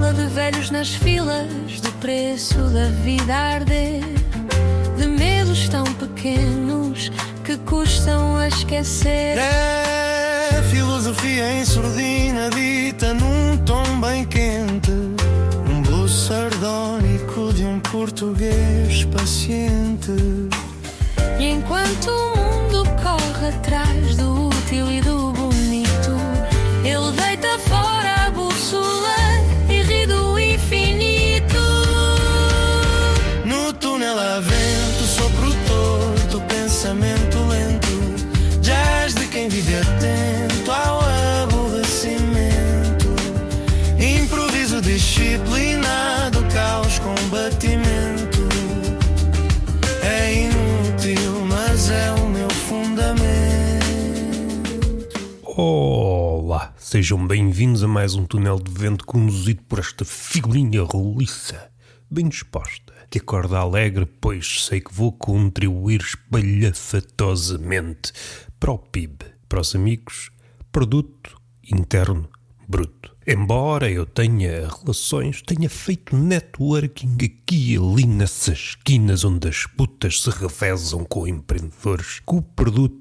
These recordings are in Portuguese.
fala de velhos nas filas, do preço da vida a arder, de medos tão pequenos que custam a esquecer. É filosofia em surdina dita num tom bem quente, num blues sardónico de um português paciente. E enquanto o mundo corre atrás do útil e do bonito, ele deita fora a bússola e ri do infinito. No túnel há vento, sopro torto, pensamento lento, jazz de quem vive atento ao aborrecimento, improviso disciplinado, caos, combatimento. É inútil, mas é o meu fundamento. Olá, sejam bem-vindos a mais um túnel de vento conduzido por esta figurinha roliça, bem disposta, que acorda alegre, pois sei que vou contribuir espalhafatosamente para o PIB, para os amigos, Produto Interno Bruto. Embora eu tenha relações, tenha feito networking aqui e ali nessas esquinas onde as putas se revezam com empreendedores, com o Produto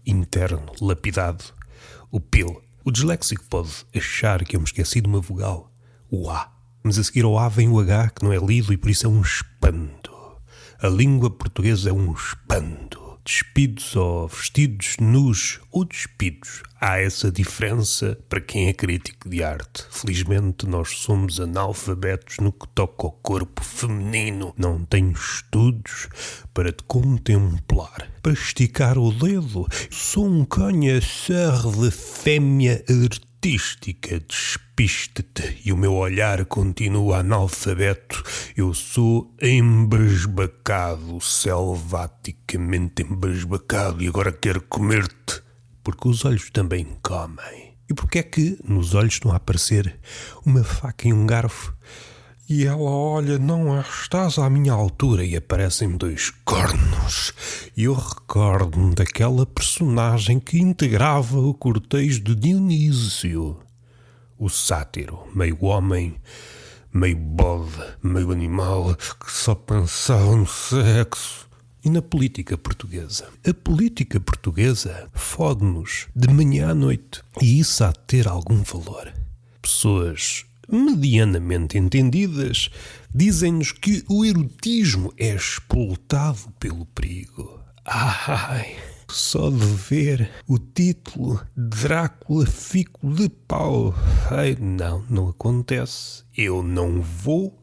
Interno lapidado, o PIL. O disléxico pode achar que eu me esqueci de uma vogal, o A. Mas a seguir ao A vem o H, que não é lido e por isso é um espanto. A língua portuguesa é um espanto. Despidos ou vestidos nus ou despidos. Há essa diferença para quem é crítico de arte. Felizmente nós somos analfabetos no que toca ao corpo feminino. Não tenho estudos para te contemplar, para esticar o dedo. Sou um conhecedor de fêmea artística. Despiste-te e o meu olhar continua analfabeto. Eu sou embasbacado, selvaticamente embasbacado, e agora quero comer-te, porque os olhos também comem. E porque é que nos olhos estão a aparecer uma faca e um garfo? E ela olha, não estás à minha altura, e aparecem-me dois cornos. E eu recordo-me daquela personagem que integrava o cortejo de Dionísio. O sátiro, meio homem, meio bode, meio animal, que só pensava no sexo. E na política portuguesa? A política portuguesa fode-nos de manhã à noite. E isso há de ter algum valor. Pessoas medianamente entendidas dizem-nos que o erotismo é exploitado pelo perigo. Ai, só de ver o título Drácula fico de pau. Ai, não acontece. Eu não vou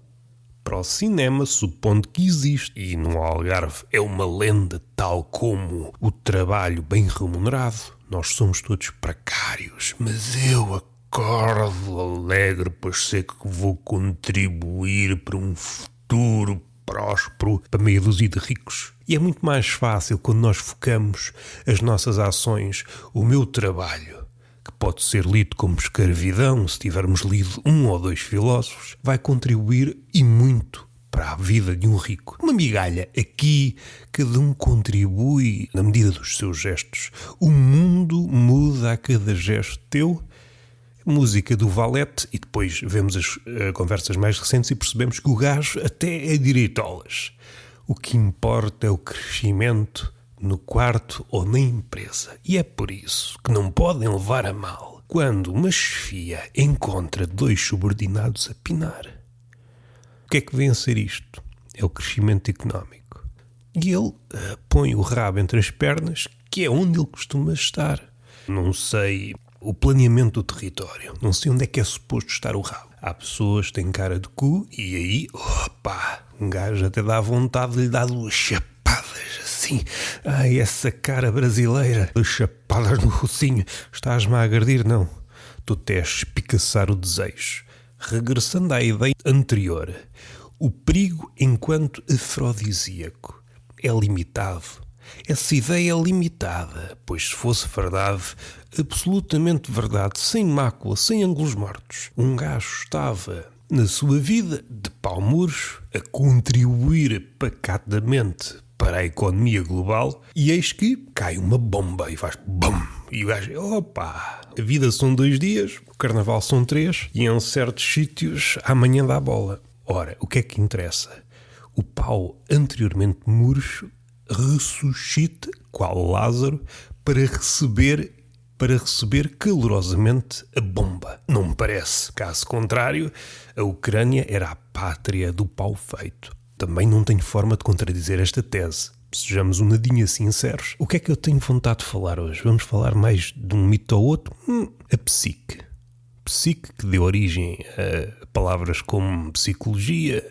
para o cinema supondo que existe. E no Algarve é uma lenda, tal como o trabalho bem remunerado. Nós somos todos precários, mas eu acordo alegre, pois sei que vou contribuir para um futuro próspero para meia dúzia de ricos. E é muito mais fácil quando nós focamos as nossas ações, o meu trabalho, que pode ser lido como escravidão, se tivermos lido um ou dois filósofos, vai contribuir e muito para a vida de um rico. Uma migalha aqui, cada um contribui na medida dos seus gestos. O mundo muda a cada gesto teu. Música do Valete, e depois vemos as conversas mais recentes e percebemos que o gajo até é direitolas. O que importa é o crescimento no quarto ou na empresa. E é por isso que não podem levar a mal quando uma chefia encontra dois subordinados a pinar. O que é que vem a ser isto? É o crescimento económico. E ele põe o rabo entre as pernas, que é onde ele costuma estar. Não sei o planeamento do território. Não sei onde é que é suposto estar o rabo. Há pessoas que têm cara de cu e aí, opa, um gajo até dá vontade de lhe dar duas chapadas assim. Ai, essa cara brasileira. Duas chapadas no rocinho. Estás-me a agredir? Não. Estou-te a espicaçar o desejo. Regressando à ideia anterior, o perigo enquanto afrodisíaco é limitado. Essa ideia é limitada, pois se fosse verdade, absolutamente verdade, sem mácula, sem ângulos mortos, um gajo estava na sua vida de pau murcho a contribuir pacatamente para a economia global e eis que cai uma bomba e faz BUM! E o gajo, opa, a vida são 2 dias, o carnaval são 3 e em certos sítios amanhã dá bola. Ora, o que é que interessa? O pau anteriormente murcho ressuscita, qual Lázaro, para receber calorosamente a bomba. Não me parece. Caso contrário, a Ucrânia era a pátria do pau feito. Também não tenho forma de contradizer esta tese. Sejamos um nadinha sinceros. O que é que eu tenho vontade de falar hoje? Vamos falar mais de um mito ou outro? A psique. Psique que deu origem a palavras como psicologia,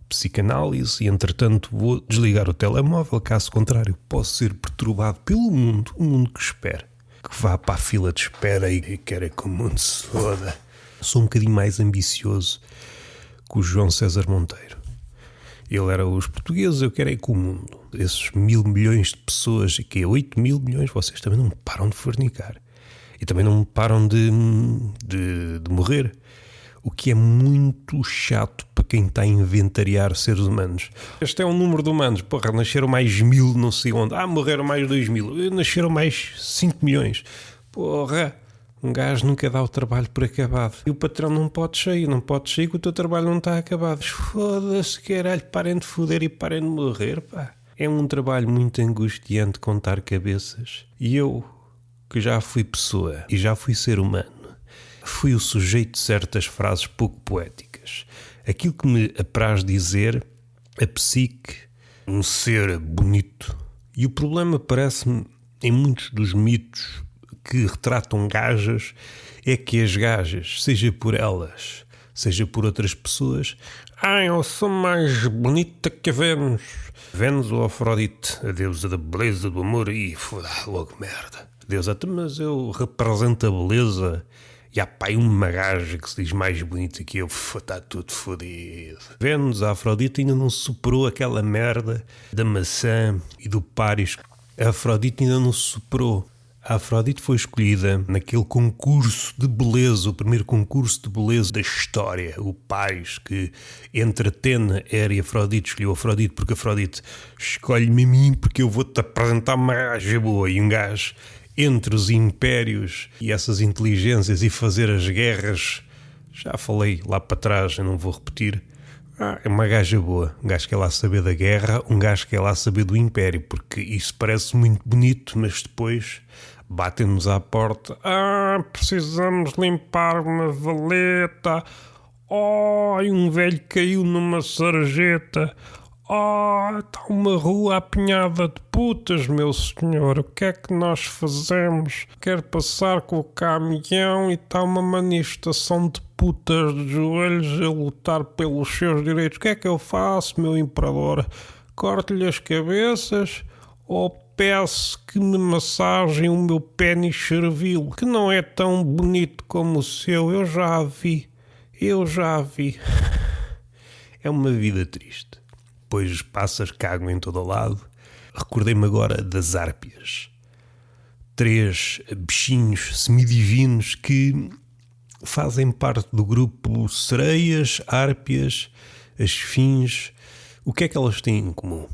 psicanálise, e entretanto vou desligar o telemóvel, caso contrário posso ser perturbado pelo mundo, o mundo que espera, que vá para a fila de espera e quer que o mundo se foda. Sou um bocadinho mais ambicioso que o João César Monteiro. Ele era os portugueses, eu quero é que o mundo, esses 1.000 milhões de pessoas, e que é 8.000 milhões, vocês também não param de fornicar e também não param de morrer. O que é muito chato para quem está a inventariar seres humanos. Este é um número de humanos. Porra, nasceram mais 1.000 não sei onde. Morreram mais 2.000. Nasceram mais 5 milhões. Porra, um gajo nunca dá o trabalho por acabado. E o patrão não pode sair que o teu trabalho não está acabado. Foda-se, caralho, parem de foder e parem de morrer, pá. É um trabalho muito angustiante contar cabeças. E eu, que já fui pessoa e já fui ser humano, fui o sujeito de certas frases pouco poéticas. Aquilo que me apraz dizer, a psique, um ser bonito. E o problema, parece-me, em muitos dos mitos que retratam gajas, é que as gajas, seja por elas, seja por outras pessoas, eu sou mais bonita que a Vênus. Vênus ou Afrodite, a deusa da beleza, do amor, e foda, logo merda. Deusa, mas eu represento a beleza. E há pai uma gaja que se diz mais bonita que eu, está tudo fodido. Vênus, a Afrodite ainda não superou aquela merda da maçã e do Páris. A Afrodite ainda não superou. A Afrodite foi escolhida naquele concurso de beleza, o primeiro concurso de beleza da história, o Páris, que entre Atena, Hera e Afrodite escolheu Afrodite porque Afrodite escolhe-me a mim porque eu vou-te apresentar uma gaja boa. E um gajo entre os impérios e essas inteligências e fazer as guerras, já falei lá para trás, eu não vou repetir, é uma gaja boa, um gajo que é lá saber da guerra, um gajo que é lá saber do império, porque isso parece muito bonito, mas depois batem-nos à porta, precisamos limpar uma valeta, e um velho caiu numa sarjeta, está uma rua apinhada de putas, meu senhor. O que é que nós fazemos? Quero passar com o caminhão e está uma manifestação de putas de joelhos a lutar pelos seus direitos. O que é que eu faço, meu imperador? Corto-lhe as cabeças ou peço que me massajem o meu pênis servil, que não é tão bonito como o seu? Eu já vi. É uma vida triste. Depois os pássaros cagam em todo o lado. Recordei-me agora das árpias. 3 bichinhos semidivinos que fazem parte do grupo sereias, árpias, as esfinges. O que é que elas têm em comum?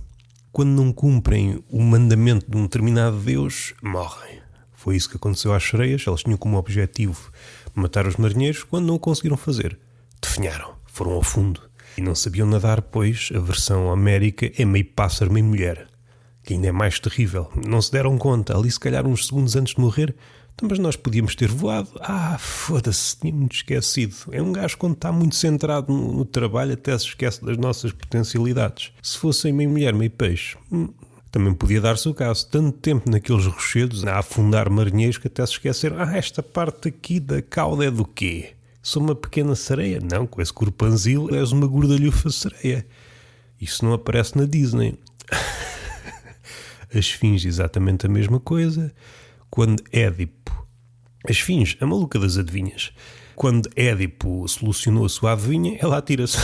Quando não cumprem o mandamento de um determinado deus, morrem. Foi isso que aconteceu às sereias. Elas tinham como objetivo matar os marinheiros. Quando não o conseguiram fazer, definharam, foram ao fundo. E não sabiam nadar, pois a versão América é meio pássaro, meio mulher, que ainda é mais terrível. Não se deram conta, ali se calhar uns segundos antes de morrer, mas nós podíamos ter voado. Foda-se, tinha-me esquecido. É um gajo quando está muito centrado no trabalho até se esquece das nossas potencialidades. Se fossem meio mulher, meio peixe, também podia dar-se o caso. Tanto tempo naqueles rochedos a afundar marinheiros que até se esqueceram. Esta parte aqui da cauda é do quê? Sou uma pequena sereia? Não, com esse corpanzil és uma gordalhufa sereia. Isso não aparece na Disney. A esfinge exatamente a mesma coisa. Quando Édipo... A esfinge, a maluca das adivinhas. Quando Édipo solucionou a sua adivinha, ela atira-se.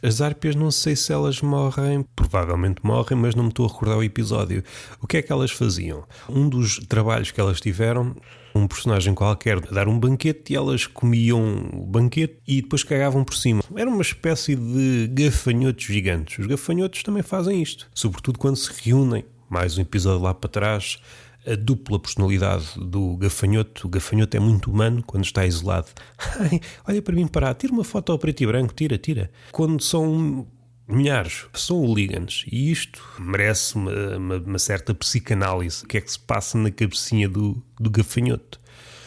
As árpias, não sei se elas morrem, provavelmente morrem, mas não me estou a recordar o episódio. O que é que elas faziam? Um dos trabalhos que elas tiveram, um personagem qualquer a dar um banquete e elas comiam o banquete e depois cagavam por cima. Era uma espécie de gafanhotos gigantes. Os gafanhotos também fazem isto, sobretudo quando se reúnem. Mais um episódio lá para trás, a dupla personalidade do gafanhoto. O gafanhoto é muito humano quando está isolado. Ai, olha para mim parar, tira uma foto ao preto e branco, tira. Quando são milhares, são hooligans. E isto merece uma certa psicanálise. O que é que se passa na cabecinha do gafanhoto?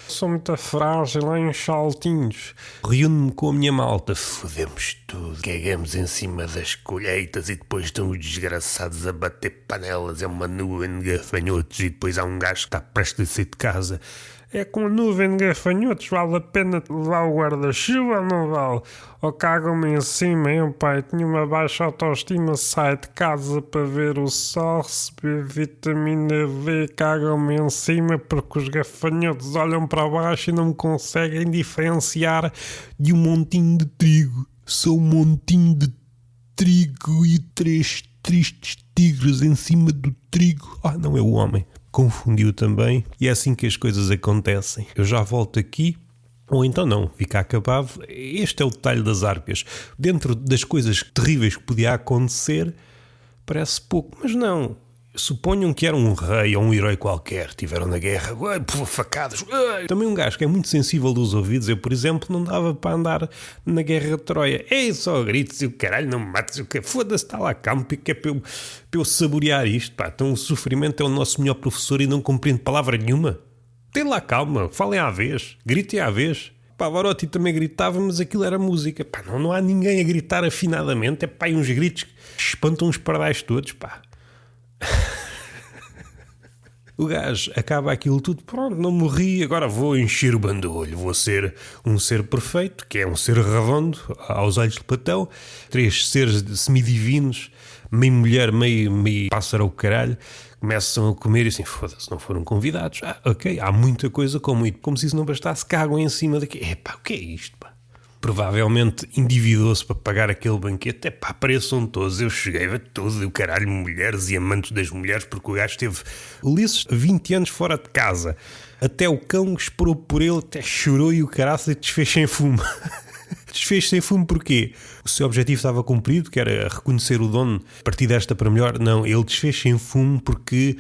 Sou muito frágil em saltinhos. Reúno-me com a minha malta. Fodemos tudo. Cagamos em cima das colheitas e depois estão os desgraçados a bater panelas. É uma nuvem de gafanhotos e depois há um gajo que está prestes a sair de casa. É com a nuvem de gafanhotos, vale a pena levar o guarda-chuva ou não vale? Ou cagam-me em cima, hein, pai? Tinha uma baixa autoestima, sai de casa para ver o sol, receber vitamina D, cagam-me em cima porque os gafanhotos olham para baixo e não conseguem diferenciar de um montinho de trigo. Sou um montinho de trigo e 3 tristes tigres em cima do trigo. Não é o homem. Confundiu também, e é assim que as coisas acontecem. Eu já volto aqui, ou então não, fica acabado. Este é o detalhe das Árpias. Dentro das coisas terríveis que podia acontecer, parece pouco, mas não. Suponham que era um rei ou um herói qualquer, estiveram na guerra, facadas. Também um gajo que é muito sensível dos ouvidos. Eu, por exemplo, não dava para andar na guerra de Troia. Só gritos e o caralho, não me mates, o que foda-se, está lá campo, que é para eu saborear isto. Pá. Então o sofrimento é o nosso melhor professor e não compreendo palavra nenhuma. Tem lá calma, falem à vez, gritem à vez. Pavarotti também gritava, mas aquilo era música. Pá, não há ninguém a gritar afinadamente. Uns gritos que espantam os pardais todos, pá. O gajo acaba aquilo tudo, pronto, não morri, agora vou encher o bandolho, vou ser um ser perfeito, que é um ser redondo, aos olhos de Platão, 3 seres semidivinos, meio mulher, meio pássaro ao caralho, começam a comer e assim, foda-se, não foram convidados. Ok, há muita coisa como se isso não bastasse, cagam em cima daqui. O que é isto, pá? Provavelmente endividou-se para pagar aquele banquete. Apareçam todos, eu cheguei a tudo, o caralho, mulheres e amantes das mulheres, porque o gajo teve Ulisses 20 anos fora de casa. Até o cão esperou por ele, até chorou e o caraças desfez-se em fumo. Desfez-se em fumo porquê? O seu objetivo estava cumprido, que era reconhecer o dono, partir desta para melhor. Não, ele desfez-se em fumo porque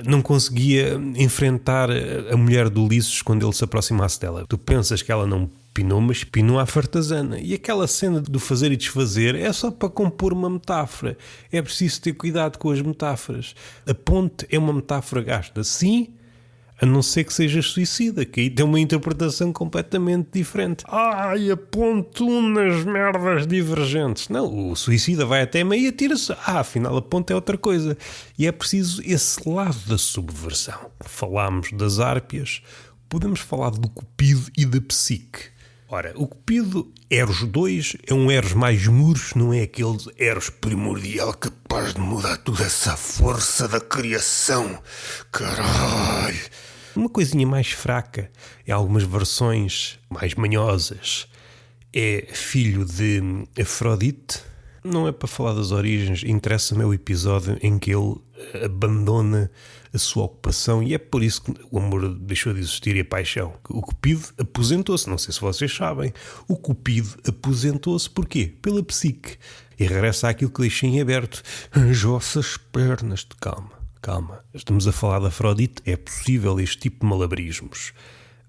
não conseguia enfrentar a mulher do Ulisses quando ele se aproximasse dela. Tu pensas que ela não pinou, mas pinou à fartazana. E aquela cena do fazer e desfazer é só para compor uma metáfora. É preciso ter cuidado com as metáforas. A ponte é uma metáfora gasta, sim, a não ser que sejas suicida, que aí tem uma interpretação completamente diferente. A ponte unas merdas divergentes. Não, o suicida vai até meio e atira-se. Afinal a ponte é outra coisa. E é preciso esse lado da subversão. Falámos das Árpias, podemos falar do Cupido e da Psique. Ora, o Cupido, Eros 2, é um Eros mais murcho, não é aquele Eros primordial capaz de mudar toda essa força da criação. Caralho! Uma coisinha mais fraca, em algumas versões mais manhosas, é filho de Afrodite. Não é para falar das origens, interessa-me o episódio em que ele abandona a sua ocupação e é por isso que o amor deixou de existir e a paixão. O Cupido aposentou-se, não sei se vocês sabem, o Cupido aposentou-se porquê? Pela Psique. E regressa àquilo que deixei em aberto, as vossas pernas. Calma, estamos a falar de Afrodite, é possível este tipo de malabarismos.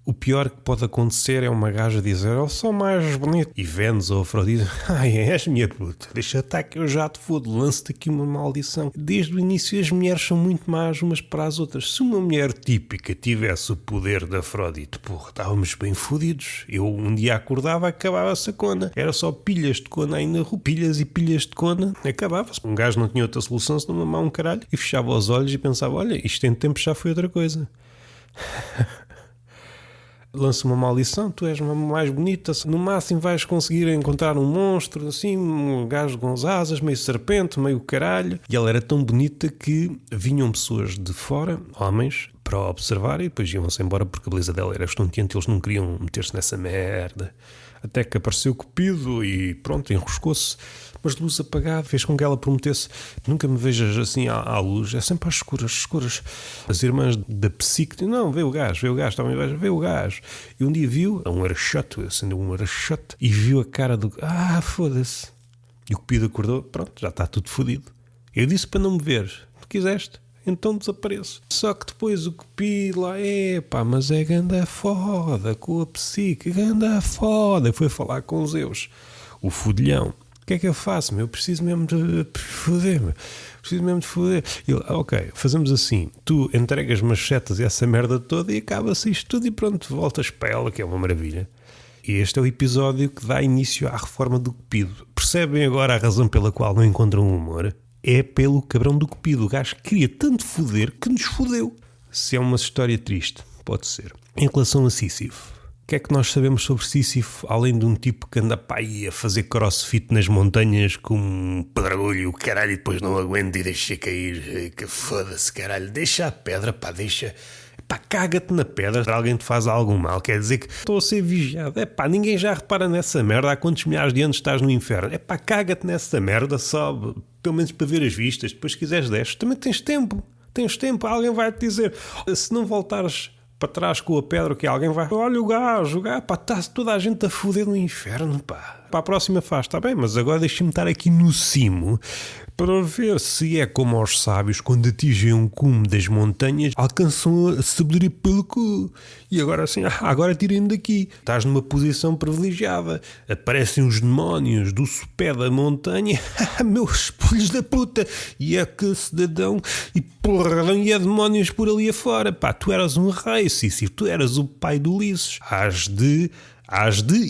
O pior que pode acontecer é uma gaja dizer eu sou mais bonito. E Vênus ou Afrodite, és minha puta, deixa estar que eu já te fodo, lance-te aqui uma maldição. Desde o início as mulheres são muito más umas para as outras. Se uma mulher típica tivesse o poder da Afrodite, estávamos bem fodidos. Eu um dia acordava, acabava-se a cona. Era só pilhas de cona ainda, pilhas e pilhas de cona, acabava-se. Um gajo não tinha outra solução senão mamar um caralho e fechava os olhos e pensava, olha, isto em tempo já foi outra coisa. Lança uma maldição, tu és uma mais bonita, no máximo vais conseguir encontrar um monstro, assim, um gajo com as asas, meio serpente, meio caralho. E ela era tão bonita que vinham pessoas de fora, homens, para observar e depois iam-se embora porque a beleza dela era estonteante, eles não queriam meter-se nessa merda. Até que apareceu o Cupido e pronto, enroscou-se. Mas de luz apagada fez com que ela prometesse: nunca me vejas assim à luz, é sempre às escuras. As irmãs da psique, não, vê o gajo, também vê o gajo. E um dia viu um arachote, acendeu um arachote e viu a cara do... foda-se. E o Cupido acordou, pronto, já está tudo fodido. Eu disse para não me ver, tu quiseste, então desapareço. Só que depois o Cupido lá, mas é ganda foda com a psique, ganda foda. Foi falar com os Zeus, o fudilhão. O que é que eu faço, meu? Preciso mesmo de foder, meu. Ele, ok, fazemos assim. Tu entregas-me as setas e essa merda toda e acaba-se isto tudo e pronto, voltas para ela, que é uma maravilha. E este é o episódio que dá início à reforma do Cupido. Percebem agora a razão pela qual não encontram humor? É pelo cabrão do Cupido. O gajo queria tanto foder que nos fodeu. Se é uma história triste, pode ser. Em relação a Sísifo, o que é que nós sabemos sobre Sísifo, além de um tipo que anda para aí a fazer crossfit nas montanhas com um pedregulho, caralho, e depois não aguenta e deixa cair, que foda-se, caralho, deixa a pedra, deixa... caga-te na pedra, se alguém te faz algum mal, quer dizer que estou a ser vigiado, ninguém já repara nessa merda, há quantos milhares de anos estás no inferno, caga-te nessa merda, sobe, pelo menos para ver as vistas, depois se quiseres desce, também tens tempo, alguém vai-te dizer, se não voltares para trás com a pedra, que alguém vai, olha o gajo, está toda a gente a foder no inferno, para a próxima faz, está bem, mas agora deixa-me estar aqui no cimo, para ver se é como aos sábios, quando atingem um cume das montanhas, alcançam a sabedoria pelo cu. E agora assim, agora tirem-me daqui. Estás numa posição privilegiada. Aparecem os demónios do sopé da montanha. Meus filhos da puta. E é que cidadão. E porradão e é demónios por ali afora. Tu eras um rei, Sísifo. Tu eras o pai do Ulisses. Hás de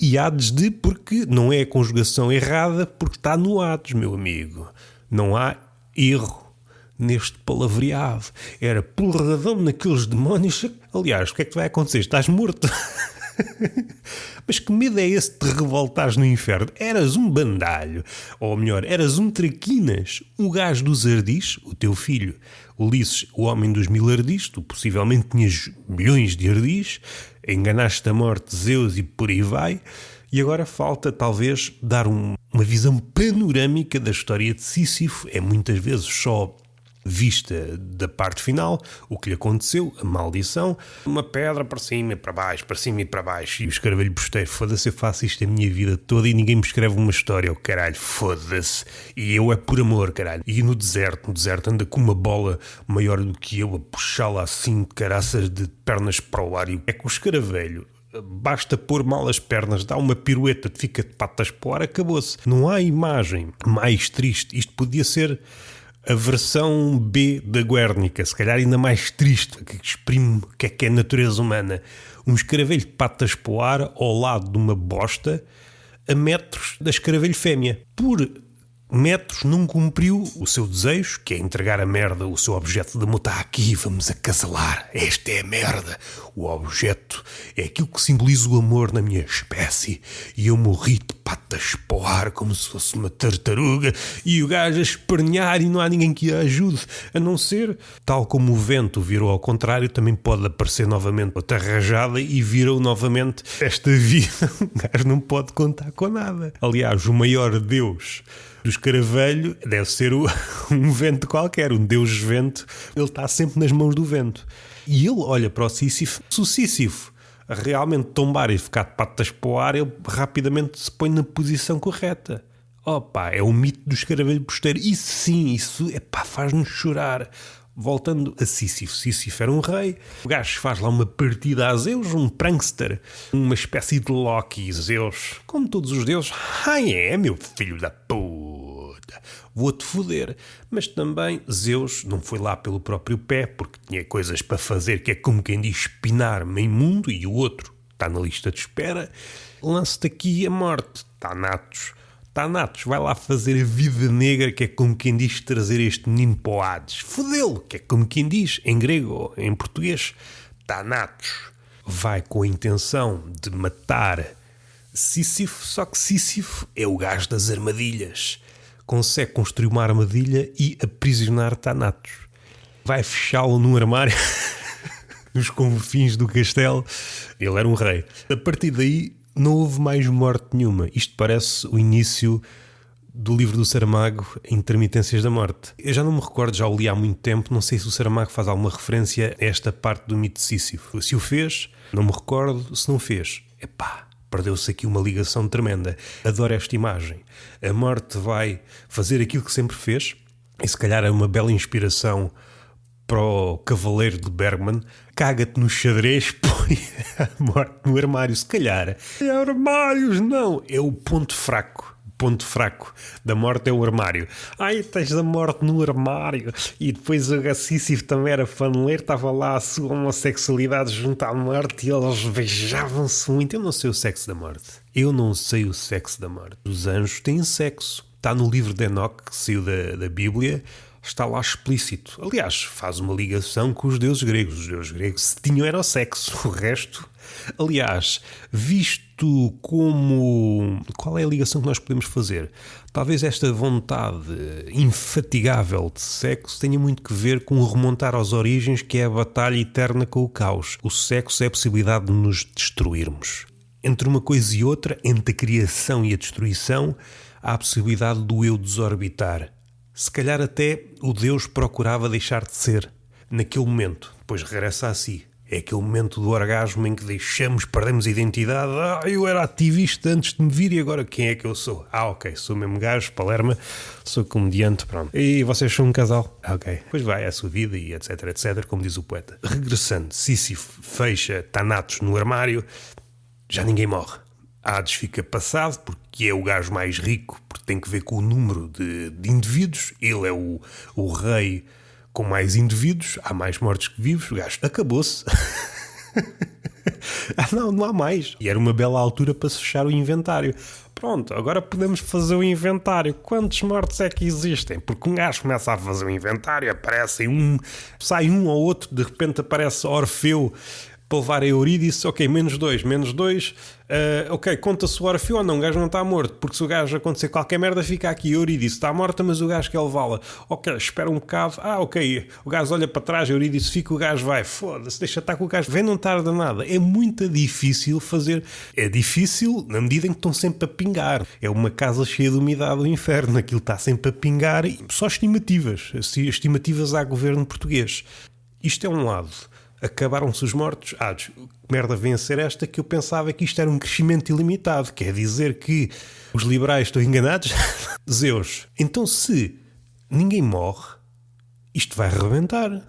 e hades de, porque não é a conjugação errada, porque está no hades, meu amigo. Não há erro neste palavreado. Era porradão naqueles demónios. Aliás, o que é que vai acontecer? Estás morto. Mas que medo é esse de te revoltares no inferno? Eras um bandalho. Ou melhor, eras um traquinas. O gajo dos ardis, o teu filho. Ulisses, o homem dos 1000 ardis. Tu possivelmente tinhas milhões de ardis. Enganaste a morte Zeus e por aí vai. E agora falta, talvez, dar uma visão panorâmica da história de Sísifo. É muitas vezes só vista da parte final, o que lhe aconteceu, a maldição, uma pedra para cima e para baixo, para cima e para baixo. E o escaravelho posteiro, foda-se, eu faço isto a minha vida toda e ninguém me escreve uma história, caralho, foda-se. E eu é por amor, caralho. E no deserto anda com uma bola maior do que eu a puxá-la assim, caraças de pernas para o ar. E é que o escaravelho, basta pôr mal as pernas, dá uma pirueta, fica de patas para o ar, acabou-se. Não há imagem mais triste. Isto podia ser a versão B da Guernica, se calhar ainda mais triste, que exprime o que é a natureza humana. Um escaravelho de patas para o ar ao lado de uma bosta a metros da escaravelho fêmea. Por metros não cumpriu o seu desejo, que é entregar a merda, o seu objeto de amor. Está aqui, vamos acasalar, esta é a merda. O objeto é aquilo que simboliza o amor na minha espécie. E eu morri de patas para o ar como se fosse uma tartaruga e o gajo a espernear e não há ninguém que a ajude, a não ser, tal como o vento virou ao contrário, também pode aparecer novamente outra rajada e virou novamente esta vida. O gajo não pode contar com nada. Aliás, o maior deus do escaravelho deve ser um vento qualquer, um deus vento. Ele está sempre nas mãos do vento. E ele olha para o Sísifo. Se o Sísifo realmente tombar e ficar de patas para o ar, ele rapidamente se põe na posição correta. É o mito do escaravelho posteiro. Isso sim, isso faz-nos chorar. Voltando a Sísifo. Sísifo era um rei. O gajo faz lá uma partida a Zeus, um prankster, uma espécie de Loki. Zeus, como todos os deuses, meu filho da puta, vou-te foder. Mas também Zeus não foi lá pelo próprio pé, porque tinha coisas para fazer, que é como quem diz espinar-me imundo, e o outro está na lista de espera. Lance-te aqui a morte, Thanatos, vai lá fazer a vida negra, que é como quem diz trazer este menino para o Hades. Fodê-lo, que é como quem diz em grego ou em português. Thanatos vai com a intenção de matar Sísifo, só que Sísifo é o gajo das armadilhas. Consegue construir uma armadilha e aprisionar Thanatos. Vai fechá-lo num armário. nos confins do castelo. Ele era um rei. A partir daí não houve mais morte nenhuma. Isto parece o início do livro do Saramago, Intermitências da Morte. Eu já não me recordo, já o li há muito tempo, não sei se o Saramago faz alguma referência a esta parte do mito de Sísifo. Se o fez, não me recordo. Se não fez, perdeu-se aqui uma ligação tremenda. Adoro esta imagem. A morte vai fazer aquilo que sempre fez, e se calhar é uma bela inspiração para o Cavaleiro de Bergman. Caga-te no xadrez, põe a morte no armário. Se calhar, armários não, é o ponto fraco. O ponto fraco da morte é o armário. Ai, tens a morte no armário. E depois o Sísifo também era paneleiro, estava lá a sua homossexualidade junto à morte e eles beijavam-se muito. Eu não sei o sexo da morte. Eu não sei o sexo da morte. Os anjos têm sexo. Está no livro de Enoque, que saiu da Bíblia, está lá explícito. Aliás, faz uma ligação com os deuses gregos. Os deuses gregos, se tinham, era o sexo. O resto... Aliás, visto como... Qual é a ligação que nós podemos fazer? Talvez esta vontade infatigável de sexo tenha muito que ver com o remontar às origens, que é a batalha eterna com o caos. O sexo é a possibilidade de nos destruirmos. Entre uma coisa e outra, entre a criação e a destruição, há a possibilidade do eu desorbitar. Se calhar até o Deus procurava deixar de ser naquele momento, depois regressa a si. É aquele momento do orgasmo em que perdemos a identidade. Eu era ativista antes de me vir e agora quem é que eu sou? Ok, sou mesmo gajo, Palerma, sou comediante, pronto. E vocês são um casal? Ok. Pois vai, é a sua vida e etc, etc, como diz o poeta. Regressando, Sísifo fecha Thanatos no armário, já ninguém morre. Hades fica passado porque é o gajo mais rico, porque tem que ver com o número de indivíduos. Ele é o rei com mais indivíduos, há mais mortos que vivos. O gajo acabou-se. Não há mais. E era uma bela altura para se fechar o inventário. Pronto, agora podemos fazer o inventário. Quantos mortos é que existem? Porque um gajo começa a fazer o inventário, aparece sai um ou outro, de repente aparece Orfeu para levar a Eurídice. Ok, menos dois. Ok, conta-se o Orfeu ou não, o gajo não está morto, porque se o gajo acontecer qualquer merda fica aqui, Eurídice está morta, mas o gajo quer levá-la. Ok, espera um bocado. Ok, o gajo olha para trás, Eurídice fica, o gajo vai, foda-se, deixa estar com o gajo, vem, não tarda nada. É muito difícil fazer. É difícil na medida em que estão sempre a pingar. É uma casa cheia de umidade do inferno, aquilo está sempre a pingar. Só estimativas há governo português. Isto é um lado. Acabaram-se os mortos. Que merda vem a ser esta, que eu pensava que isto era um crescimento ilimitado. Quer dizer que os liberais estão enganados? Zeus. Então se ninguém morre, isto vai rebentar.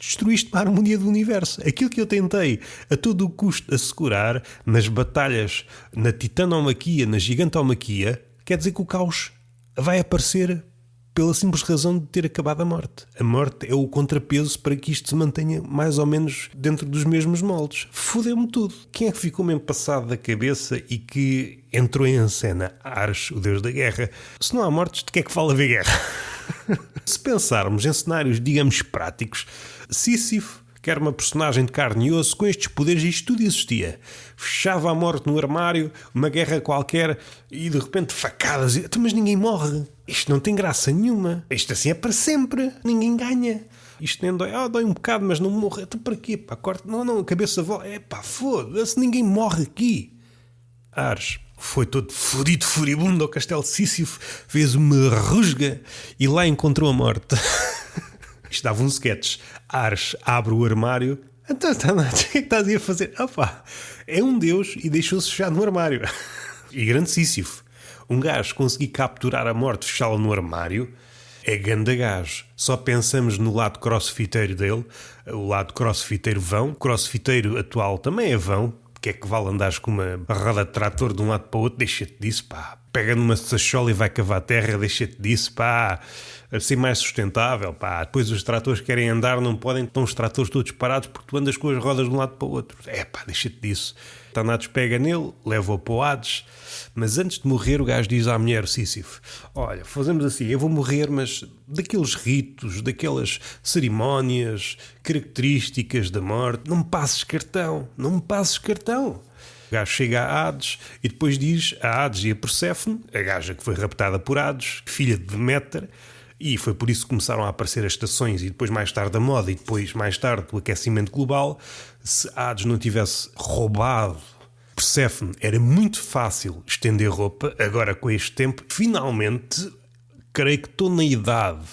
Destruíste a harmonia do universo. Aquilo que eu tentei a todo o custo assegurar nas batalhas, na titanomaquia, na gigantomaquia, quer dizer que o caos vai aparecer pela simples razão de ter acabado a morte. A morte é o contrapeso para que isto se mantenha mais ou menos dentro dos mesmos moldes. Fodeu-me tudo. Quem é que ficou mesmo passado da cabeça e que entrou em cena? Ares, o deus da guerra. Se não há mortes, de que é que fala haver guerra? Se pensarmos em cenários, digamos, práticos, Sísifo, que era uma personagem de carne e osso, com estes poderes, isto tudo existia. Fechava a morte no armário, uma guerra qualquer, e de repente facadas. Mas ninguém morre. Isto não tem graça nenhuma. Isto assim é para sempre. Ninguém ganha. Isto nem dói. Dói um bocado, mas não morre. Então para quê? Corta. Não, a cabeça voa. Foda-se, ninguém morre aqui. Ares foi todo fodido, furibundo ao castelo de Sísifo, fez uma rusga e lá encontrou a morte. Isto dava um sketch. Ares abre o armário. Então, o que é que estás a fazer? É um deus e deixou-se fechar no armário. E grande Sísifo. Um gajo conseguir capturar a morte, fechá-la no armário, é ganda gajo. Só pensamos no lado crossfiteiro dele, o lado crossfiteiro vão. Crossfiteiro atual também é vão. Que é que vale andares com uma roda de trator de um lado para o outro? Deixa-te disso, Pega numa sachola e vai cavar terra, deixa-te disso, Assim mais sustentável, Depois os tratores querem andar, não podem, estão os tratores todos parados porque tu andas com as rodas de um lado para o outro. Deixa-te disso. Thanatos pega nele, leva-o para o Hades, mas antes de morrer o gajo diz à mulher Sísifo: olha, fazemos assim, eu vou morrer, mas daqueles ritos, daquelas cerimónias características da morte, não me passes cartão. O gajo chega a Hades e depois diz a Hades e a Perséfone, a gaja que foi raptada por Hades, filha de Deméter, E foi por isso que começaram a aparecer as estações e depois mais tarde a moda e depois mais tarde o aquecimento global. Se Hades não tivesse roubado Perséfone, era muito fácil estender roupa. Agora, com este tempo, finalmente, creio que estou na idade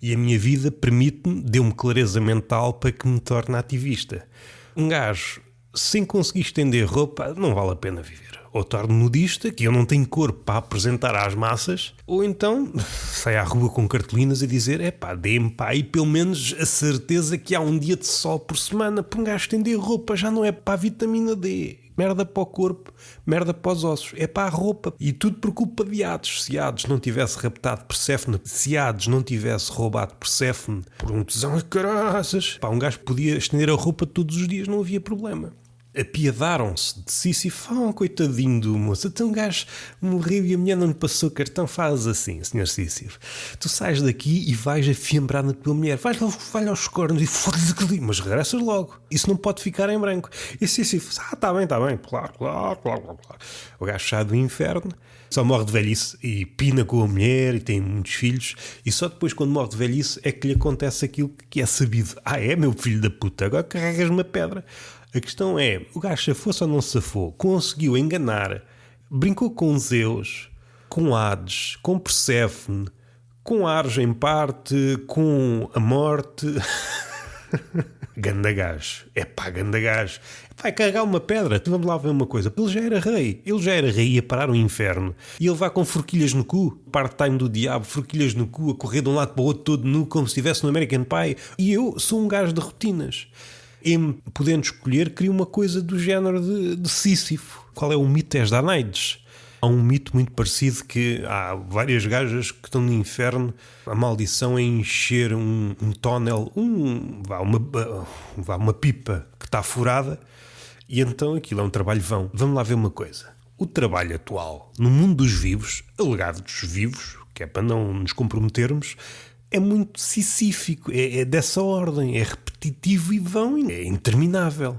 e a minha vida permite-me, deu-me clareza mental para que me torne ativista. Um gajo, sem conseguir estender roupa, não vale a pena viver. Ou torno nudista, que eu não tenho corpo para apresentar às massas, ou então sai à rua com cartolinas a dizer: dê-me aí pelo menos a certeza que há um dia de sol por semana para um gajo estender roupa. Já não é para a vitamina D, merda para o corpo, merda para os ossos, é para a roupa. E tudo por culpa de Hades. Se Hades não tivesse raptado Perséfone, se Hades não tivesse roubado Perséfone por um tesão de caraças, um gajo podia estender a roupa todos os dias, não havia problema. Apiadaram-se de Sísifo. Coitadinho do moço, então um gajo morreu e a mulher não lhe passou cartão. Faz assim, Sr. Sísifo, tu sais daqui e vais afiembrar na tua mulher, vais lá aos cornos e foda-lhe aquilo, mas regressas logo, isso não pode ficar em branco. E Sísifo, está bem, claro. O gajo sai do inferno, só morre de velhice e pina com a mulher e tem muitos filhos, e só depois, quando morre de velhice, é que lhe acontece aquilo que é sabido. É, meu filho da puta, agora carregas uma pedra. A questão é, o gajo safou-se ou não safou? Conseguiu enganar, brincou com Zeus, com Hades, com Perséfone, com Ares em parte, com a morte. Ganda gajo. Ganda gajo. Vai carregar uma pedra. Vamos lá ver uma coisa. Ele já era rei. Ia parar o inferno. E ele vai com forquilhas no cu. Part-time do diabo, forquilhas no cu, a correr de um lado para o outro todo nu, como se estivesse no American Pie. E eu sou um gajo de rotinas. Podendo escolher, cria uma coisa do género de Sísifo. Qual é o mito das Danaides? Há um mito muito parecido que há várias gajas que estão no inferno. A maldição é encher um tónel, uma pipa que está furada, e então aquilo é um trabalho vão. Vamos lá ver uma coisa. O trabalho atual, no mundo dos vivos, alegado dos vivos, que é para não nos comprometermos, é muito sisífico, é dessa ordem, é repetitivo e vão, é interminável.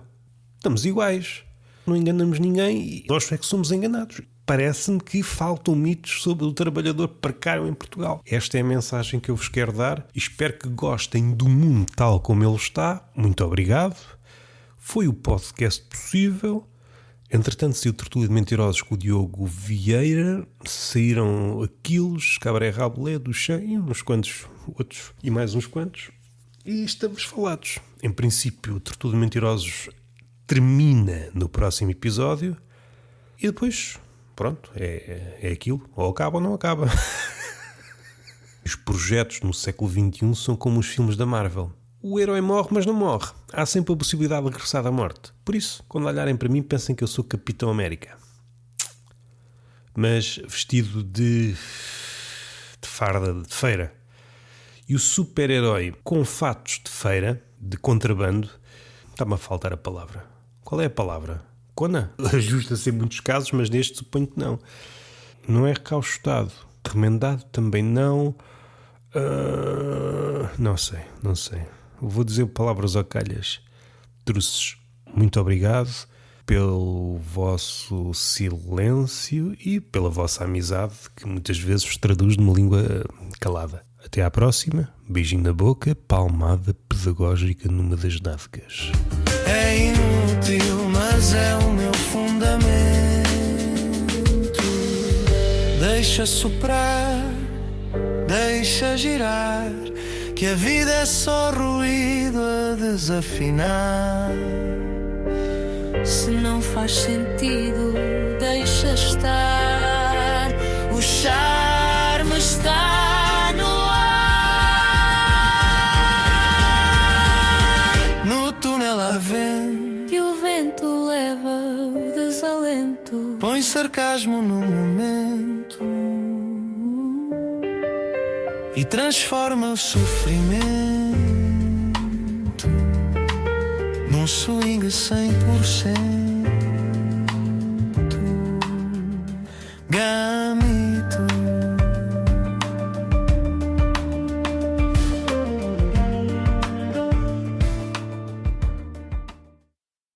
Estamos iguais, não enganamos ninguém e nós é que somos enganados. Parece-me que faltam mitos sobre o trabalhador precário em Portugal. Esta é a mensagem que eu vos quero dar e espero que gostem do mundo tal como ele está. Muito obrigado. Foi o podcast possível. Entretanto, saiu Tertúlia de Mentirosos com o Diogo Vieira, saíram Aquiles, Cabaré Rabelais, do Chão, uns quantos outros e mais uns quantos, e estamos falados. Em princípio, o Tertúlia de Mentirosos termina no próximo episódio e depois, pronto, é aquilo, ou acaba ou não acaba. Os projetos no século XXI são como os filmes da Marvel. O herói morre, mas não morre. Há sempre a possibilidade de regressar da morte. Por isso, quando olharem para mim, pensem que eu sou Capitão América. Mas vestido de farda de feira. E o super-herói com fatos de feira, de contrabando, está-me a faltar a palavra. Qual é a palavra? Cona? Ajusta-se em muitos casos, mas neste suponho que não. Não é recaustado. Remendado também não. Não sei. Vou dizer palavras ao calhas. Truces. Muito obrigado pelo vosso silêncio e pela vossa amizade, que muitas vezes vos traduz numa língua calada. Até à próxima. Beijinho na boca, palmada pedagógica numa das nádegas. É inútil, mas é o meu fundamento. Deixa soprar, deixa girar, que a vida é só ruído a desafinar. Se não faz sentido, deixa estar. O charme está no ar. No túnel há vento, E o vento leva o desalento. põe sarcasmo no momento e transforma o sofrimento num swing 100%. Gamito.